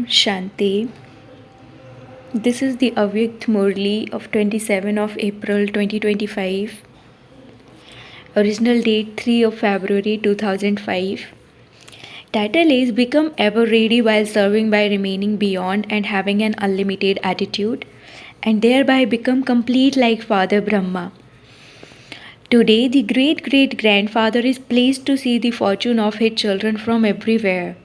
Shanti. This is the Avyakt Murli of 27 of April 2025. Original date 3 of February 2005. Title is Become Ever Ready while serving by remaining beyond and having an unlimited attitude, and thereby become complete like Father Brahma. Today, the great great grandfather is pleased to see the fortune of his children from everywhere,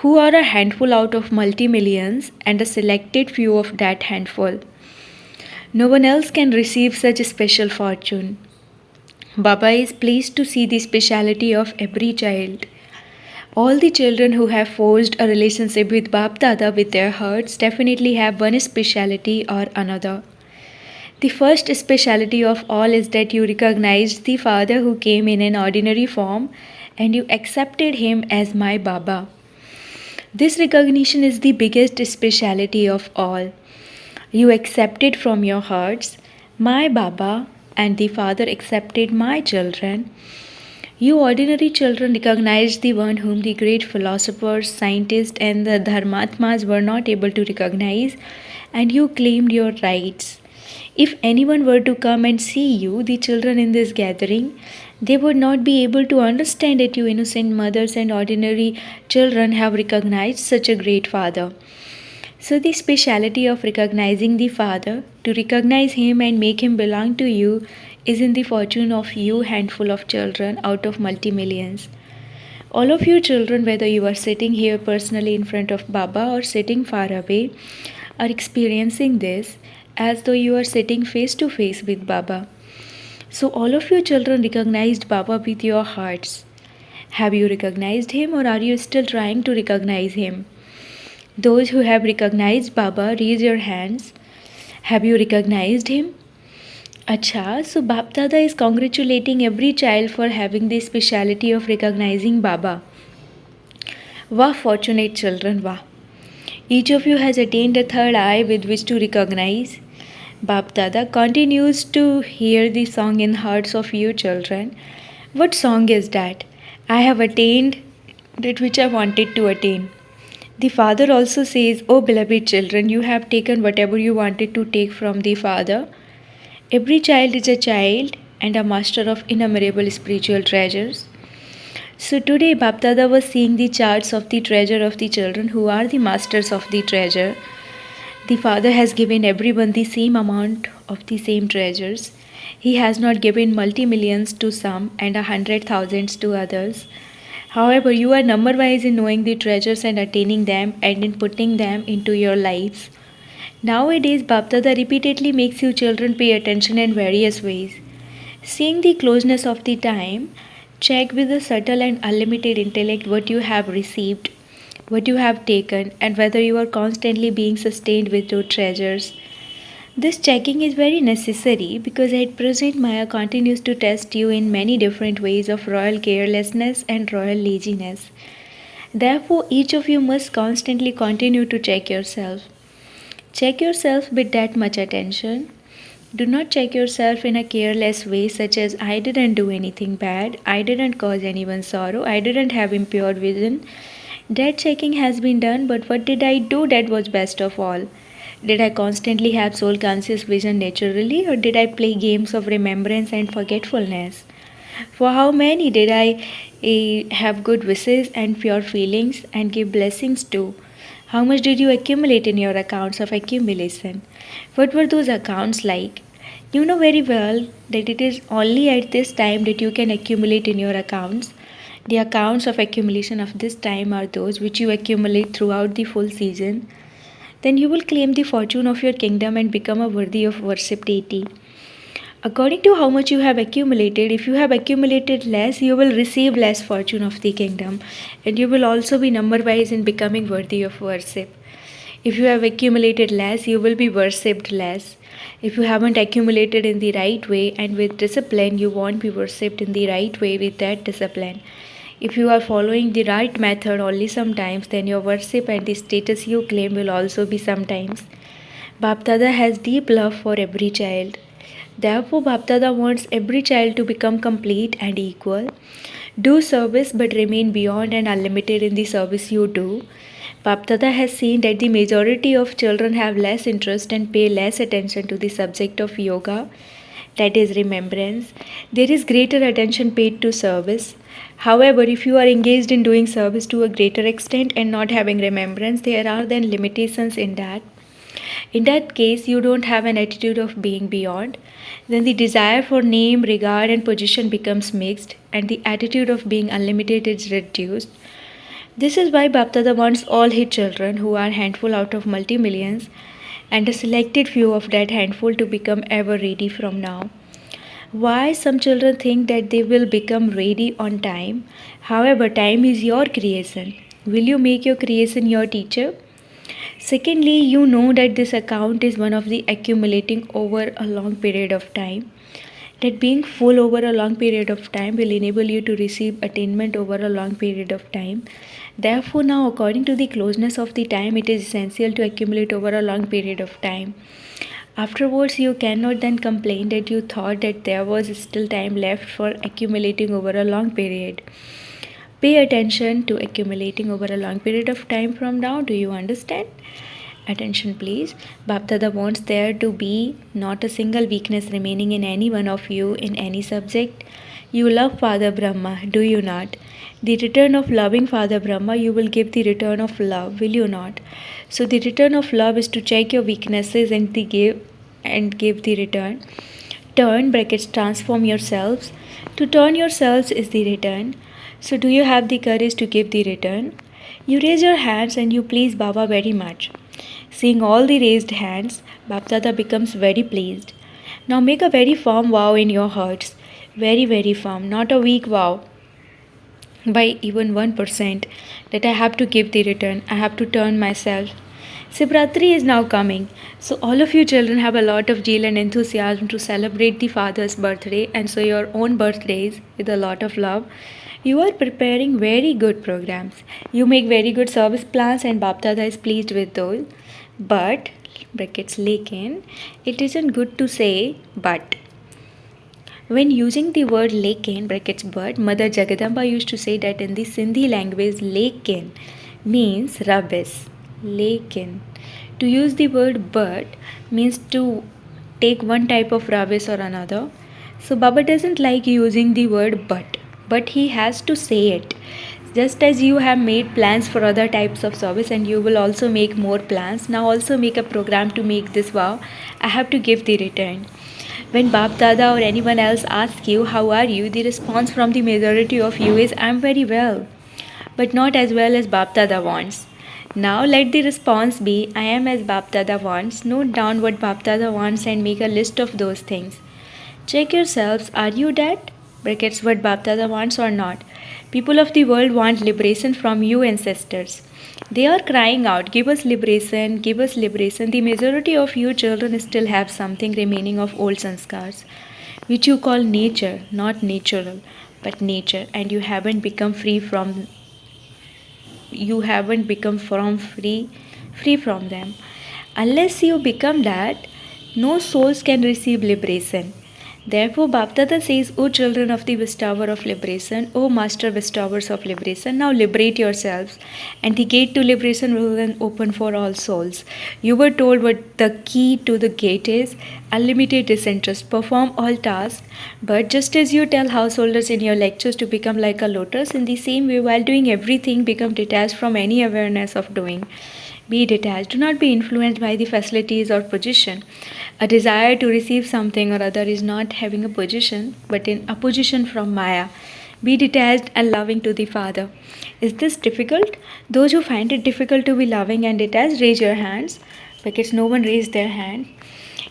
who are a handful out of multi-millions and a selected few of that handful. No one else can receive such a special fortune. Baba is pleased to see the speciality of every child. All the children who have forged a relationship with Bap Dada with their hearts definitely have one speciality or another. The first speciality of all is that you recognized the Father who came in an ordinary form and you accepted him as my Baba. This recognition is the biggest speciality of all. You accepted from your hearts, my Baba, and the Father accepted my children. You ordinary children recognized the one whom the great philosophers, scientists, and the Dharmatmas were not able to recognize, and you claimed your rights. If anyone were to come and see you, the children in this gathering, they would not be able to understand that you innocent mothers and ordinary children have recognized such a great Father. So, the speciality of recognizing the Father, to recognize Him and make Him belong to you, is in the fortune of you handful of children out of multi-millions. All of you children, whether you are sitting here personally in front of Baba or sitting far away, are experiencing this as though you are sitting face to face with Baba. So, all of you children recognized Baba with your hearts. Have you recognized Him or are you still trying to recognize Him? Those who have recognized Baba, raise your hands. Have you recognized him? Acha, so Bap Dada is congratulating every child for having the speciality of recognizing Baba. Wah, fortunate children, wah. Each of you has attained a third eye with which to recognize. Bap Dada continues to hear the song in hearts of you children. What song is that? I have attained that which I wanted to attain. The Father also says, O beloved children, you have taken whatever you wanted to take from the Father. Every child is a child and a master of innumerable spiritual treasures. So today Bap Dada was seeing the charts of the treasure of the children who are the masters of the treasure. The Father has given everyone the same amount of the same treasures. He has not given multi-millions to some and 100,000s to others. However, you are number-wise in knowing the treasures and attaining them and in putting them into your lives. Nowadays, Bap Dada repeatedly makes you children pay attention in various ways. Seeing the closeness of the time, check with the subtle and unlimited intellect what you have received, what you have taken, and whether you are constantly being sustained with your treasures. This checking is very necessary because at present Maya continues to test you in many different ways of royal carelessness and royal laziness. Therefore, each of you must constantly continue to check yourself. Check yourself with that much attention. Do not check yourself in a careless way, such as I didn't do anything bad, I didn't cause anyone sorrow, I didn't have impure vision. That checking has been done, but what did I do that was best of all? Did I constantly have soul conscious vision naturally, or did I play games of remembrance and forgetfulness? For how many did I have good wishes and pure feelings and give blessings to? How much did you accumulate in your accounts of accumulation? What were those accounts like? You know very well that it is only at this time that you can accumulate in your accounts. The accounts of accumulation of this time are those which you accumulate throughout the full season. Then you will claim the fortune of your kingdom and become a worthy of worship deity. According to how much you have accumulated, if you have accumulated less, you will receive less fortune of the kingdom, and you will also be number-wise in becoming worthy of worship. If you have accumulated less, you will be worshipped less. If you haven't accumulated in the right way and with discipline, you won't be worshipped in the right way with that discipline. If you are following the right method only sometimes, then your worship and the status you claim will also be sometimes. Bap Dada has deep love for every child. Therefore, Bap Dada wants every child to become complete and equal. Do service but remain beyond and unlimited in the service you do. Bapdada has seen that the majority of children have less interest and pay less attention to the subject of yoga, that is remembrance. There is greater attention paid to service. However, if you are engaged in doing service to a greater extent and not having remembrance, there are then limitations in that. In that case, you don't have an attitude of being beyond. Then the desire for name, regard, and position becomes mixed, and the attitude of being unlimited is reduced. This is why Bapdada wants all his children, who are handful out of multi-millions, and a selected few of that handful to become ever ready from now. Why some children think that they will become ready on time. However, time is your creation. Will you make your creation your teacher? Secondly, you know that this account is one of the accumulating over a long period of time. That being full over a long period of time will enable you to receive attainment over a long period of time. Therefore, now according to the closeness of the time, it is essential to accumulate over a long period of time. Afterwards, you cannot then complain that you thought that there was still time left for accumulating over a long period. Pay attention to accumulating over a long period of time from now. Do you understand? Attention please. Bapdada wants there to be not a single weakness remaining in any one of you in any subject. You love Father Brahma, do you not? The return of loving Father Brahma, you will give the return of love, will you not? So the return of love is to check your weaknesses and give the return. Turn brackets transform yourselves. To turn yourselves is the return. So do you have the courage to give the return? You raise your hands and you please Baba very much. Seeing all the raised hands, Bapdada becomes very pleased. Now make a very firm vow in your hearts. Very, very firm, not a weak vow by even 1% that I have to give the return, I have to turn myself. Sivratri is now coming, so all of you children have a lot of zeal and enthusiasm to celebrate the father's birthday and so your own birthdays with a lot of love. You are preparing very good programs. You make very good service plans and Bapdada is pleased with those. But, brackets lekin, it isn't good to say but. When using the word lekin, brackets but, Mother Jagadamba used to say that in the Sindhi language, lekin means rubbish. Lekin. To use the word but means to take one type of rubbish or another. So Baba doesn't like using the word but he has to say it. Just as you have made plans for other types of service and you will also make more plans, now also make a program to make this vow. I have to give the return. When Bap Dada or anyone else asks you, how are you? The response from the majority of you is, I'm very well. But not as well as Bap Dada wants. Now let the response be, I am as Bap Dada wants. Note down what Bap Dada wants and make a list of those things. Check yourselves, are you that? Brackets what Bap Dada wants or not. People of the world want liberation from you ancestors. They are crying out, give us liberation, give us liberation. The majority of you children still have something remaining of old sanskars, which you call nature, not natural, but nature, and you haven't become free from them. Unless you become that, no souls can receive liberation. Therefore, Bapdada says, O children of the bestower of liberation, O master bestowers of liberation, now liberate yourselves, and the gate to liberation will then open for all souls. You were told what the key to the gate is, unlimited disinterest, perform all tasks, but just as you tell householders in your lectures to become like a lotus, in the same way, while doing everything, become detached from any awareness of doing. Be detached. Do not be influenced by the facilities or position. A desire to receive something or other is not having a position, but in opposition from Maya. Be detached and loving to the Father. Is this difficult? Those who find it difficult to be loving and detached, raise your hands. Because no one raised their hand.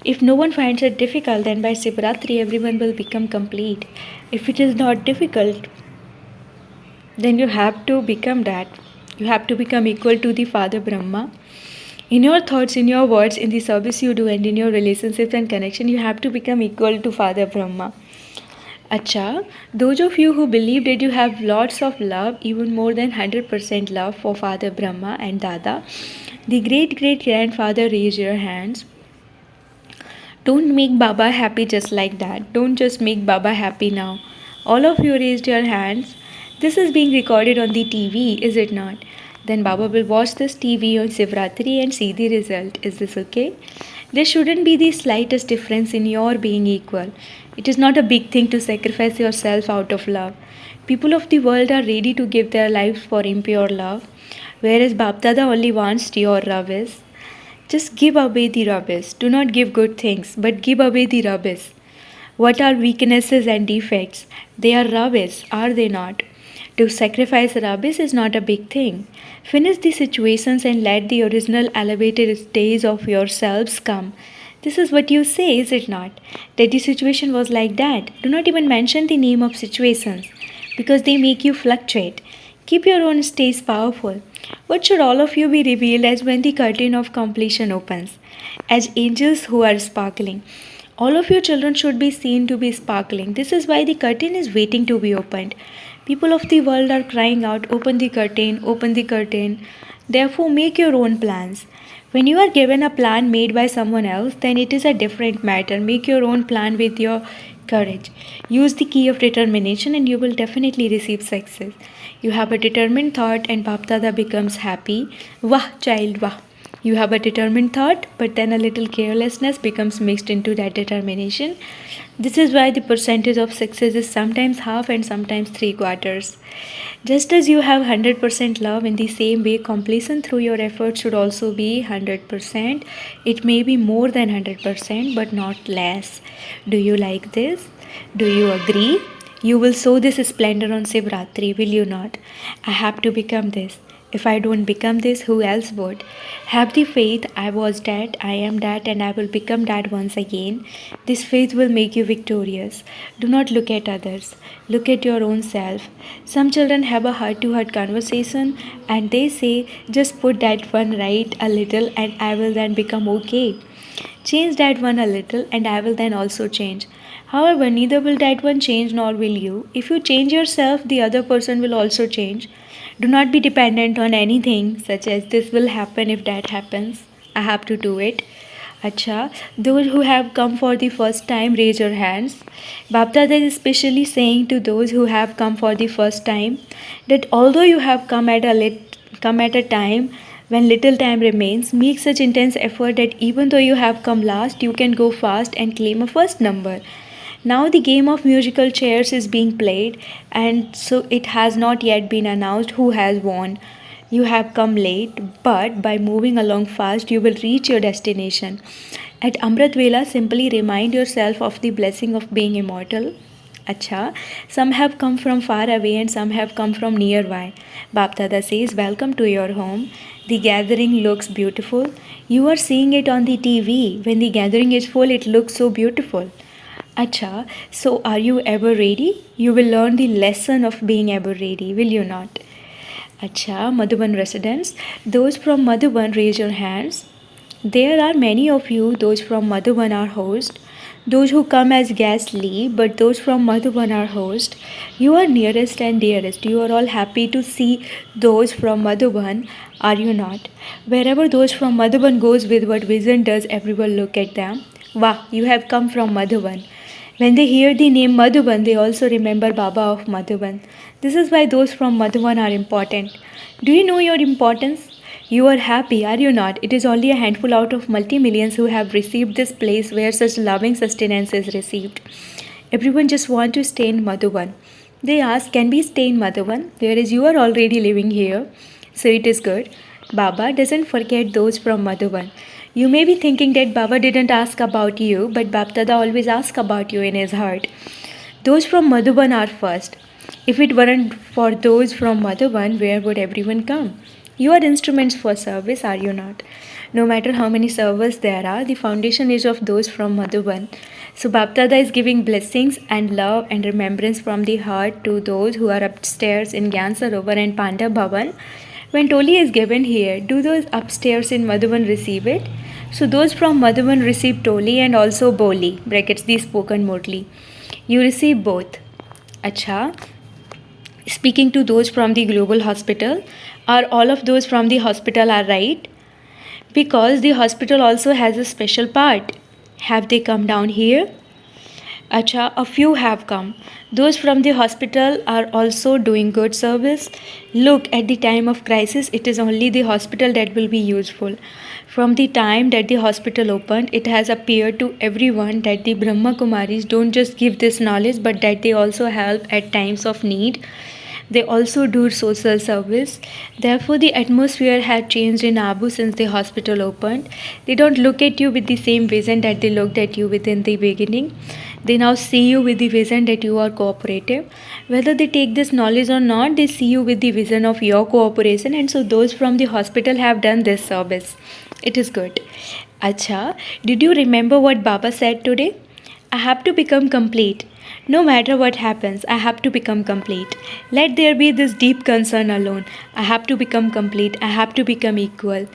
If no one finds it difficult, then by Sivratri everyone will become complete. If it is not difficult, then you have to become that. You have to become equal to the Father Brahma. In your thoughts, in your words, in the service you do, and in your relationships and connection, you have to become equal to Father Brahma. Acha, those of you who believe that you have lots of love, even more than 100% love for Father Brahma and Dada, the great great grandfather, raise your hands. Don't make Baba happy just like that. Don't just make Baba happy now. All of you raised your hands. This is being recorded on the TV, is it not? Then Baba will watch this TV on Shivratri and see the result. Is this okay? There shouldn't be the slightest difference in your being equal. It is not a big thing to sacrifice yourself out of love. People of the world are ready to give their lives for impure love, whereas Bapdada only wants your rubbish. Just give away the rubbish. Do not give good things, but give away the rubbish. What are weaknesses and defects? They are rubbish, are they not? To sacrifice rubbish is not a big thing. Finish the situations and let the original elevated stage of yourselves come. This is what you say, is it not? That the situation was like that. Do not even mention the name of situations because they make you fluctuate. Keep your own stage powerful. What should all of you be revealed as when the curtain of completion opens? As angels who are sparkling. All of your children should be seen to be sparkling. This is why the curtain is waiting to be opened. People of the world are crying out, open the curtain, open the curtain. Therefore, make your own plans. When you are given a plan made by someone else, then it is a different matter. Make your own plan with your courage. Use the key of determination and you will definitely receive success. You have a determined thought and Bapdada becomes happy. Wah, child, wah. You have a determined thought, but then a little carelessness becomes mixed into that determination. This is why the percentage of success is sometimes half and sometimes three quarters. Just as you have 100% love, in the same way, completion through your effort should also be 100%. It may be more than 100%, but not less. Do you like this? Do you agree? You will sow this splendor on Shivratri, will you not? I have to become this. If I don't become this, who else would? Have the faith, I was that, I am that, and I will become that once again. This faith will make you victorious. Do not look at others. Look at your own self. Some children have a heart-to-heart conversation and they say, just put that one right a little and I will then become okay. Change that one a little and I will then also change. However, neither will that one change nor will you. If you change yourself, the other person will also change. Do not be dependent on anything such as this will happen if that happens. I have to do it. Acha, those who have come for the first time, raise your hands. Bapdada is especially saying to those who have come for the first time that although you have come at a time when little time remains, make such intense effort that even though you have come last, you can go fast and claim a first number. Now the game of musical chairs is being played, and so it has not yet been announced who has won. You have come late, but by moving along fast, you will reach your destination. At Amrit Vela, simply remind yourself of the blessing of being immortal. Acha, some have come from far away and some have come from nearby. Bapdada says, welcome to your home. The gathering looks beautiful. You are seeing it on the TV. When the gathering is full, it looks so beautiful. Acha, so are you ever ready? You will learn the lesson of being ever ready, will you not? Acha, Madhuban residents, those from Madhuban, raise your hands. There are many of you, those from Madhuban are host. Those who come as guests leave, but those from Madhuban are host. You are nearest and dearest. You are all happy to see those from Madhuban, are you not? Wherever those from Madhuban goes with what vision does, everyone look at them. Wow, you have come from Madhuban. When they hear the name Madhuban, they also remember Baba of Madhuban. This is why those from Madhuban are important. Do you know your importance? You are happy, are you not? It is only a handful out of multi-millions who have received this place where such loving sustenance is received. Everyone just wants to stay in Madhuban. They ask, can we stay in Madhuban? Whereas you are already living here. So it is good. Baba doesn't forget those from Madhuban. You may be thinking that Baba didn't ask about you, but Bapdada always asks about you in his heart. Those from Madhuban are first. If it weren't for those from Madhuban, where would everyone come? You are instruments for service, are you not? No matter how many servers there are, the foundation is of those from Madhuban. So Bapdada is giving blessings and love and remembrance from the heart to those who are upstairs in Gyan Sarovar and Panda Bhavan. When Toli is given here, do those upstairs in Madhuban receive it? So those from Madhuban receive Toli and also Boli, brackets the spoken Murli. You receive both. Acha. Speaking to those from the global hospital, are all of those from the hospital are right? Because the hospital also has a special part. Have they come down here? Acha, a few have come. Those from the hospital are also doing good service. Look, at the time of crisis, it is only the hospital that will be useful. From the time that the hospital opened, it has appeared to everyone that the Brahma Kumaris don't just give this knowledge, but that they also help at times of need. They also do social service. Therefore, the atmosphere had changed in Abu since the hospital opened. They don't look at you with the same vision that they looked at you with in the beginning. They now see you with the vision that you are cooperative. Whether they take this knowledge or not, they see you with the vision of your cooperation, and so those from the hospital have done this service. It is good. Acha, did you remember what Baba said today? I have to become complete. No matter what happens, I have to become complete. Let there be this deep concern alone. I have to become complete. I have to become equal.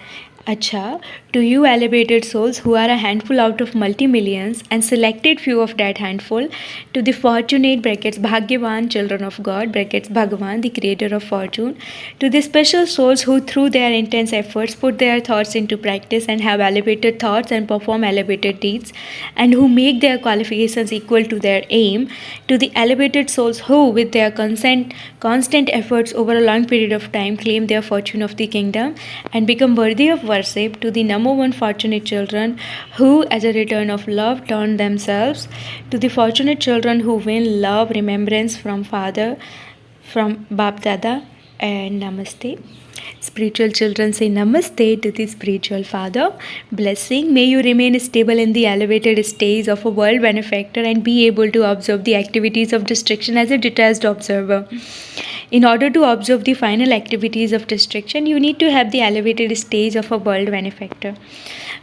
Acha, to you elevated souls who are a handful out of multi-millions and selected few of that handful, to the fortunate brackets Bhagyavan children of God brackets Bhagavan the creator of fortune, to the special souls who through their intense efforts put their thoughts into practice and have elevated thoughts and perform elevated deeds, and who make their qualifications equal to their aim, to the elevated souls who with their constant efforts over a long period of time claim their fortune of the kingdom and become worthy of worship, to the number one fortunate children who, as a return of love, turn themselves, to the fortunate children who win love, remembrance from Father, from Bap Dada, and Namaste. Spiritual children say Namaste to the spiritual father. Blessing. May you remain stable in the elevated stage of a world benefactor and be able to observe the activities of destruction as a detached observer. In order to observe the final activities of destruction, you need to have the elevated stage of a world benefactor.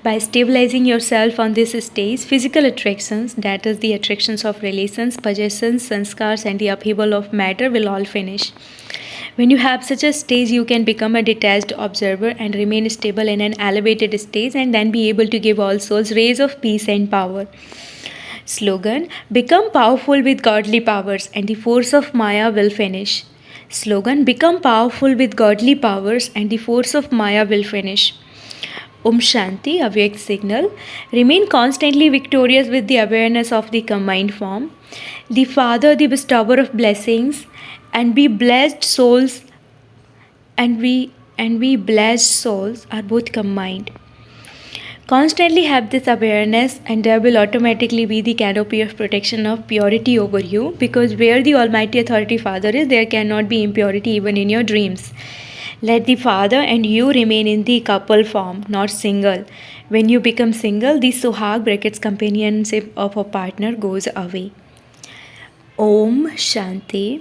By stabilizing yourself on this stage, physical attractions, that is, the attractions of relations, possessions, sanskars, and the upheaval of matter, will all finish. When you have such a stage, you can become a detached observer and remain stable in an elevated stage and then be able to give all souls rays of peace and power. Slogan: Become powerful with godly powers and the force of Maya will finish. Slogan: Become powerful with godly powers and the force of Maya will finish. Om Shanti, Avyakt signal. Remain constantly victorious with the awareness of the combined form. The Father, the bestower of blessings, and we blessed souls, and we blessed souls are both combined. Constantly have this awareness, and there will automatically be the canopy of protection of purity over you, because where the Almighty Authority Father is, there cannot be impurity even in your dreams. Let the Father and you remain in the couple form, not single. When you become single, the Suhag brackets companionship of a partner goes away. Om Shanti.